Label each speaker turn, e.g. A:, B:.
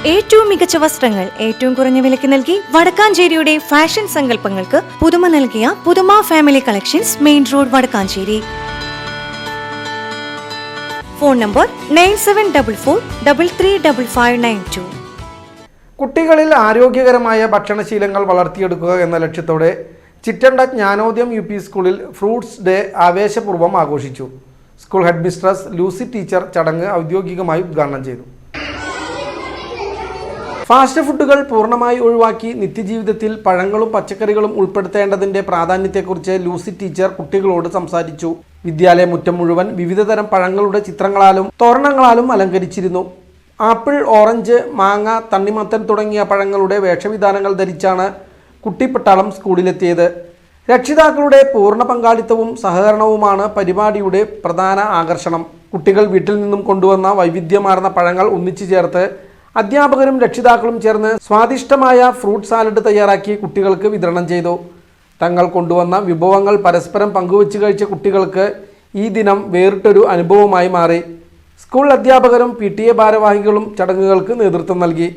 A: ഏറ്റവും മികച്ച വസ്ത്രങ്ങൾ ഏറ്റവും കുറഞ്ഞ വിലയ്ക്ക് നൽകി വടക്കാഞ്ചേരിയുടെ ഫാഷൻ സങ്കല്പങ്ങൾക്ക് പുതുമ നൽകിയ Puthuma family collections, main road, Vadakkanchery. Phone number 9744335592.
B: കുട്ടികളിൽ ആരോഗ്യകരമായ ഭക്ഷണശീലങ്ങൾ വളർത്തിയെടുക്കുക എന്ന ലക്ഷ്യത്തോടെ ചിറ്റണ്ട ജ്ഞാനോദയം UP സ്കൂളിൽ ഫ്രൂട്ട്സ് ഡേ ആവേശപൂർവ്വം ആഘോഷിച്ചു. School headmistress Lucy teacher ചടങ്ങ് ഔദ്യോഗികമായി ഉദ്ഘാടനം ചെയ്തു. ഫാസ്റ്റ് ഫുഡുകൾ പൂർണ്ണമായി ഒഴിവാക്കി നിത്യജീവിതത്തിൽ പഴങ്ങളും പച്ചക്കറികളും ഉൾപ്പെടുത്തേണ്ടതിൻ്റെ പ്രാധാന്യത്തെക്കുറിച്ച് ലൂസി ടീച്ചർ കുട്ടികളോട് സംസാരിച്ചു. വിദ്യാലയ മുറ്റം മുഴുവൻ വിവിധതരം പഴങ്ങളുടെ ചിത്രങ്ങളാലും തോരണങ്ങളാലും അലങ്കരിച്ചിരുന്നു. ആപ്പിൾ, ഓറഞ്ച്, മാങ്ങ, തണ്ണിമത്തൻ തുടങ്ങിയ പഴങ്ങളുടെ വേഷവിധാനങ്ങൾ ധരിച്ചാണ് കുട്ടിപ്പട്ടാളം സ്കൂളിലെത്തിയത്. രക്ഷിതാക്കളുടെ പൂർണ്ണ പങ്കാളിത്തവും സഹകരണവുമാണ് പരിപാടിയുടെ പ്രധാന ആകർഷണം. കുട്ടികൾ വീട്ടിൽ നിന്നും കൊണ്ടുവന്ന വൈവിധ്യമാർന്ന പഴങ്ങൾ ഒന്നിച്ചു ചേർത്ത് അധ്യാപകരും രക്ഷിതാക്കളും ചേർന്ന് സ്വാദിഷ്ടമായ ഫ്രൂട്ട് സാലഡ് തയ്യാറാക്കി കുട്ടികൾക്ക് വിതരണം ചെയ്തു. തങ്ങൾ കൊണ്ടുവന്ന വിഭവങ്ങൾ പരസ്പരം പങ്കുവച്ച് കഴിച്ച കുട്ടികൾക്ക് ഈ ദിനം വേറിട്ടൊരു അനുഭവമായി മാറി. സ്കൂൾ അധ്യാപകരും PTA ഭാരവാഹികളും ചടങ്ങുകൾക്ക് നേതൃത്വം നൽകി.